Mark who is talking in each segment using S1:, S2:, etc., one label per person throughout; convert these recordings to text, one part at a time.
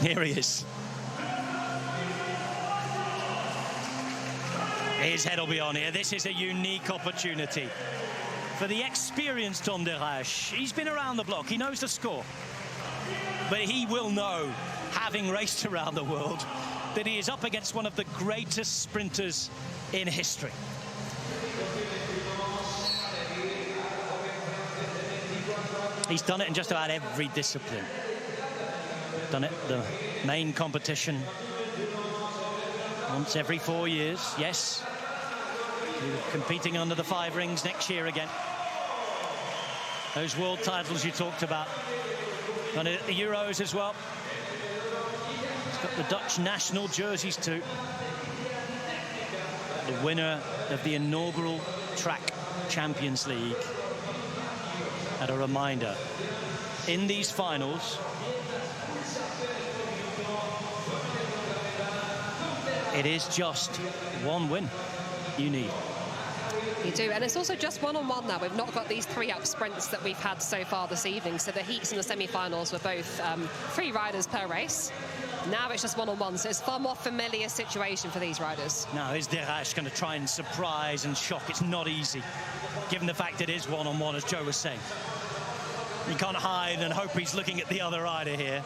S1: Here he is. His head will be on here. This is a unique opportunity for the experienced Tom de Raasch. He's been around the block. He knows the score. But he will know, having raced around the world, that he is up against one of the greatest sprinters in history. He's done it in just about every discipline. Done it the main competition once every 4 years, yes. Competing under the 5 rings next year again. Those world titles you talked about. Done it at the Euros as well. He's got the Dutch national jerseys too. The winner of the inaugural Track Champions League. And a reminder, in these finals, it is just one win you need.
S2: You do, and it's also just one-on-one now. We've not got these 3-up sprints that we've had so far this evening. So the heats and the semi-finals were both 3 riders per race. Now it's just one-on-one, so it's a far more familiar situation for these riders.
S1: Now, is de Raasch going to try and surprise and shock? It's not easy, given the fact it is one-on-one, as Joe was saying. You can't hide and hope he's looking at the other rider here.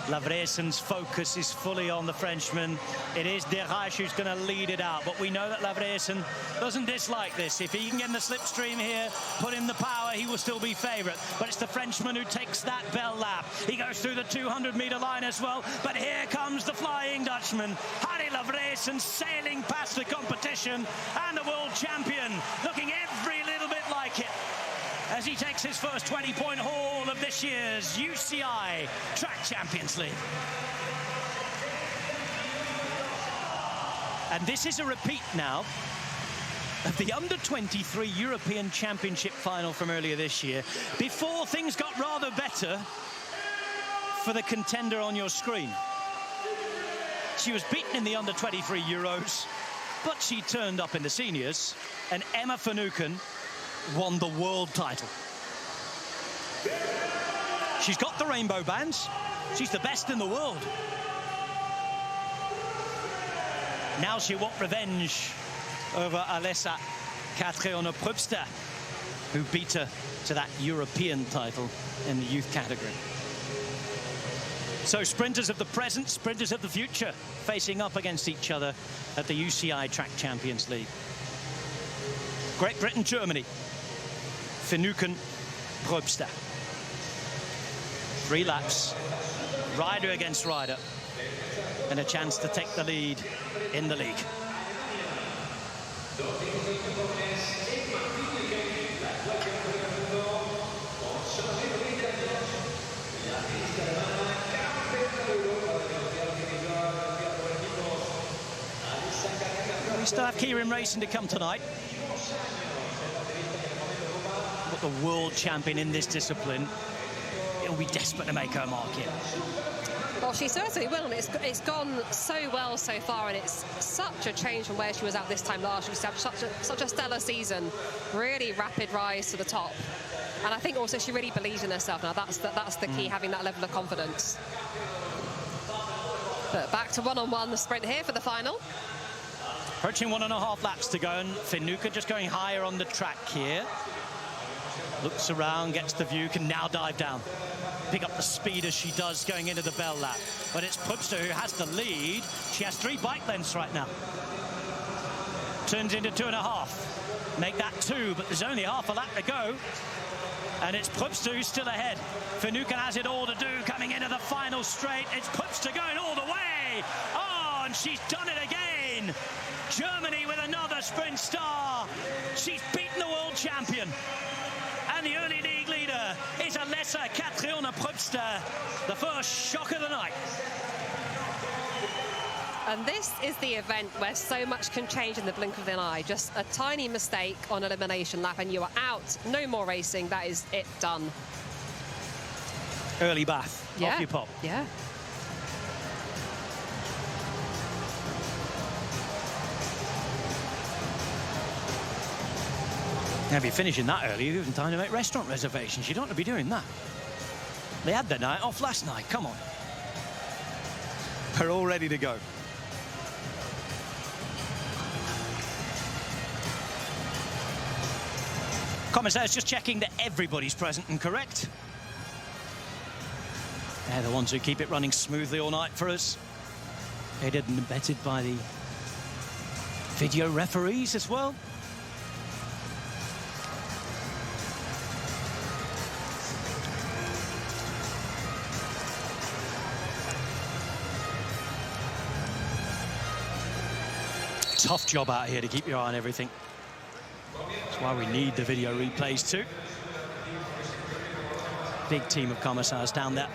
S1: Lavriesen's focus is fully on the Frenchman. It is de Raasch who's going to lead it out, but we know that Lavriesen doesn't dislike this. If he can get in the slipstream here, put in the power, he will still be favourite. But it's the Frenchman who takes that bell lap. He goes through the 200-metre line as well, but here comes the Flying Dutchman. Harry Lavriesen sailing past the competition, and the world champion looking every little bit like it, as he takes his first 20-point haul of this year's UCI Track Champions League. And this is a repeat now of the Under-23 European Championship final from earlier this year, before things got rather better for the contender on your screen. She was beaten in the Under-23 Euros, but she turned up in the seniors, and Emma Finucane won the world title. She's got the rainbow bands. She's the best in the world. Now she wants revenge over Alessa Catriona Probster, who beat her to that European title in the youth category. So sprinters of the present, sprinters of the future, facing up against each other at the UCI Track Champions League. Great Britain, Germany. Finucane, Probster. 3 laps, rider against rider, and a chance to take the lead in the league. We still have Keirin racing to come tonight. But the world champion in this discipline, it'll be desperate to make her mark here.
S2: Well, she certainly will, and it's gone so well so far, and it's such a change from where she was at this time last year. She's had such a stellar season, really rapid rise to the top. And I think also she really believes in herself now. That's the key, having that level of confidence. But back to one-on-one, the sprint here for the final.
S1: Approaching 1.5 laps to go, and Finucane just going higher on the track here. Looks around, gets the view, can now dive down. Pick up the speed as she does going into the bell lap. But it's Probster who has the lead. She has 3 bike lengths right now. Turns into 2.5. Make that 2, but there's only half a lap to go. And it's Probster who's still ahead. Finucane has it all to do coming into the final straight. It's Probster going all the way. Oh, and she's done it again. Germany with another sprint star. She's beaten the world champion. And the early league leader is Alessa Catriona Probster, the first shock of the night.
S2: And this is the event where so much can change in the blink of an eye. Just a tiny mistake on elimination lap and you are out. No more racing. That is it, done.
S1: Early bath.
S2: Yeah.
S1: Off you pop.
S2: Yeah.
S1: Now, if you're finishing that early, you've even time to make restaurant reservations. You don't want to be doing that. They had their night off last night. Come on. We're all ready to go. Commissaires just checking that everybody's present and correct. They're the ones who keep it running smoothly all night for us. Aided and abetted by the video referees as well. Tough job out here to keep your eye on everything. That's why we need the video replays too. Big team of commissaires down there.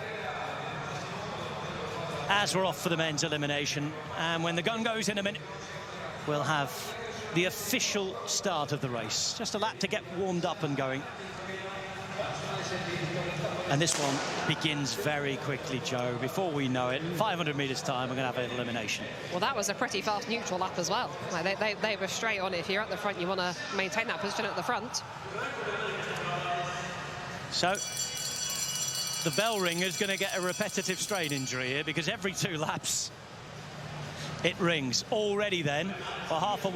S1: As we're off for the men's elimination, and when the gun goes in a minute, we'll have the official start of the race. Just a lap to get warmed up and going. And this one begins very quickly, Joe. Before we know it, 500 metres time, we're going to have an elimination.
S2: Well, that was a pretty fast neutral lap as well. Like they were straight on it. If you're at the front, you want to maintain that position at the front.
S1: So the bell ringer's going to get a repetitive strain injury here, because every 2 laps it rings. Already then, we're half a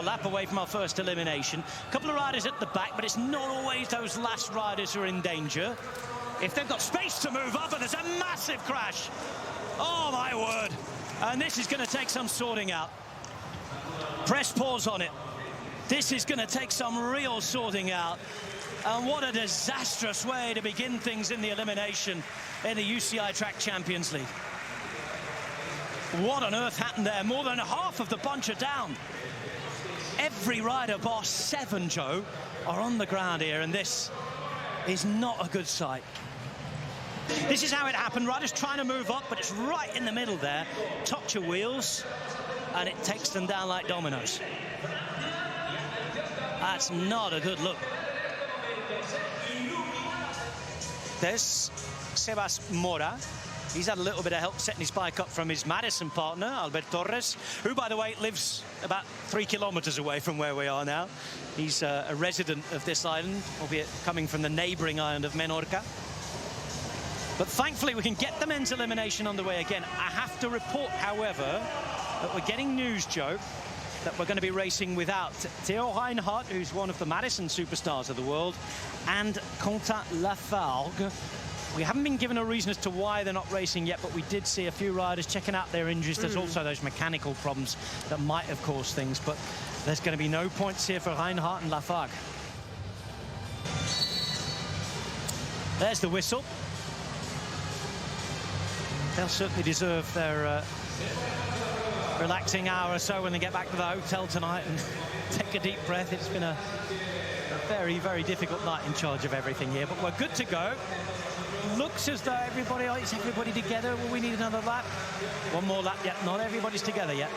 S1: lap away from our first elimination. A couple of riders at the back, but it's not always those last riders who are in danger. If they've got space to move up, and there's a massive crash. Oh my word. And this is going to take some sorting out. Press pause on it. This is going to take some real sorting out. And what a disastrous way to begin things in the elimination in the UCI Track Champions League. What on earth happened there? More than half of the bunch are down. Every rider bar 7, Joe, are on the ground here, and this is not a good sight. This is how it happened. Riders trying to move up, but it's right in the middle there. Touch your wheels, and it takes them down like dominoes. That's not a good look. There's Sebas Mora. He's had a little bit of help setting his bike up from his Madison partner, Albert Torres, who, by the way, lives about 3 kilometers away from where we are now. He's a resident of this island, albeit coming from the neighboring island of Menorca. But thankfully, we can get the men's elimination underway again. I have to report, however, that we're getting news, Joe, that we're going to be racing without Theo Reinhardt, who's one of the Madison superstars of the world, and Quentin Lafargue. We haven't been given a reason as to why they're not racing yet, but we did see a few riders checking out their injuries. There's also those mechanical problems that might have caused things, but there's going to be no points here for Reinhardt and Lafargue. There's the whistle. They'll certainly deserve their relaxing hour or so when they get back to the hotel tonight and take a deep breath. It's been a very, very difficult night in charge of everything here, but we're good to go. Looks as though is everybody together. Will we need another lap? One more lap yet. Not everybody's together yet.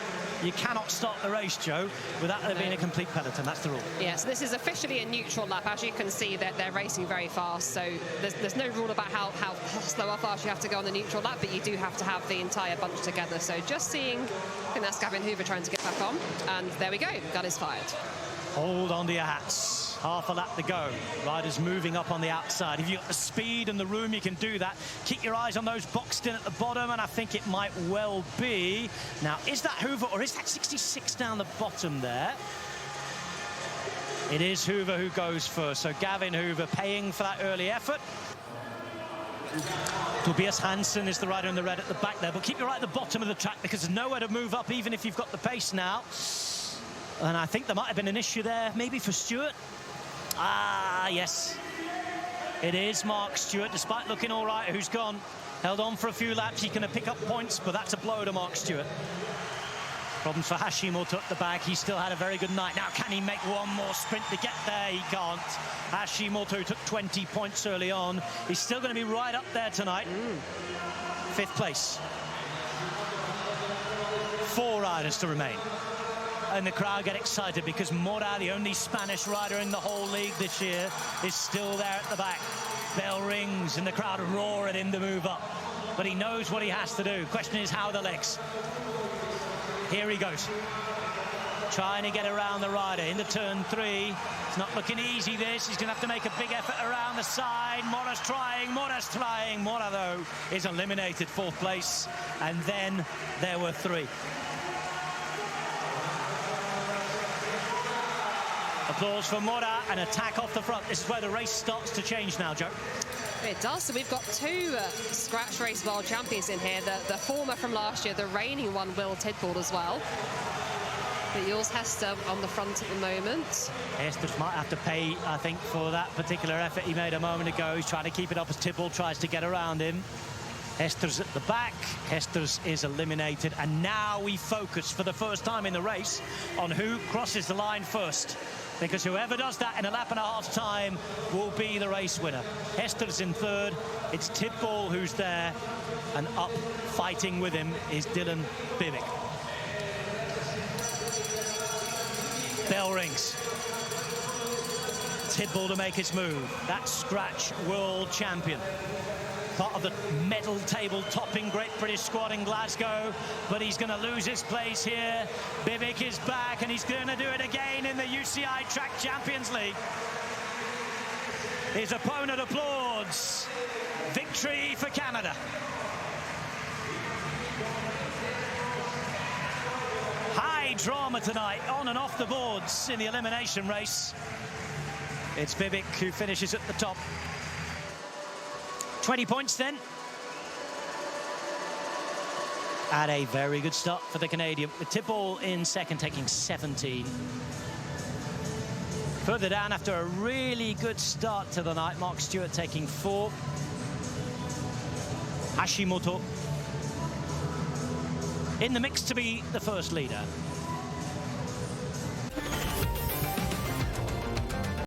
S1: You cannot start the race, Joe, without there being a complete peloton. That's the rule.
S2: Yes, this is officially a neutral lap. As you can see, they're racing very fast, so there's no rule about how slow or fast you have to go on the neutral lap, but you do have to have the entire bunch together. So just seeing, I think that's Gavin Hoover trying to get back on, and there we go. Gun is fired.
S1: Hold on to your hats. Half a lap to go. Riders moving up on the outside. If you've got the speed and the room, you can do that. Keep your eyes on those boxed in at the bottom, and I think it might well be. Now, is that Hoover, or is that 66 down the bottom there? It is Hoover who goes first. So Gavin Hoover paying for that early effort. Tobias Hansen is the rider in the red at the back there, but keep your eye at the bottom of the track, because there's nowhere to move up, even if you've got the pace now. And I think there might have been an issue there, maybe for Stewart. Ah, yes. It is Mark Stewart, despite looking all right, who's gone. Held on for a few laps. He can pick up points, but that's a blow to Mark Stewart. Problems for Hashimoto at the back. He still had a very good night. Now, can he make one more sprint to get there? He can't. Hashimoto took 20 points early on. He's still going to be right up there tonight. 5th place. 4 riders to remain. And the crowd get excited because Mora, the only Spanish rider in the whole league this year, is still there at the back. Bell rings and the crowd roaring him to move up. But he knows what he has to do. Question is, how are the legs? Here he goes. Trying to get around the rider into turn 3. It's not looking easy, this. He's going to have to make a big effort around the side. Mora's trying. Mora, though, is eliminated, 4th place. And then there were 3. Applause for Mora, an attack off the front. This is where the race starts to change now, Joe.
S2: It does. So we've got 2 scratch race world champions in here. The former from last year, the reigning one, Will Tidball, as well. But Jules Hester on the front at the moment.
S1: Hester might have to pay, I think, for that particular effort he made a moment ago. He's trying to keep it up as Tidball tries to get around him. Hester's at the back. Hester's is eliminated. And now we focus for the first time in the race on who crosses the line first. Because whoever does that in a lap and a half's time will be the race winner. Hester's in 3rd. It's Tidball who's there. And up fighting with him is Dylan Bivic. Bell rings. Tidball to make his move. That scratch world champion. Part of the medal table topping Great British squad in Glasgow, but he's going to lose his place here. Bivic is back, and he's going to do it again in the UCI Track Champions League. His opponent applauds. Victory for Canada. High drama tonight, on and off the boards in the elimination race. It's Bivic who finishes at the top. 20 points then. And a very good start for the Canadian, with Tidball in 2nd, taking 17. Further down, after a really good start to the night, Mark Stewart taking 4. Hashimoto in the mix to be the first leader.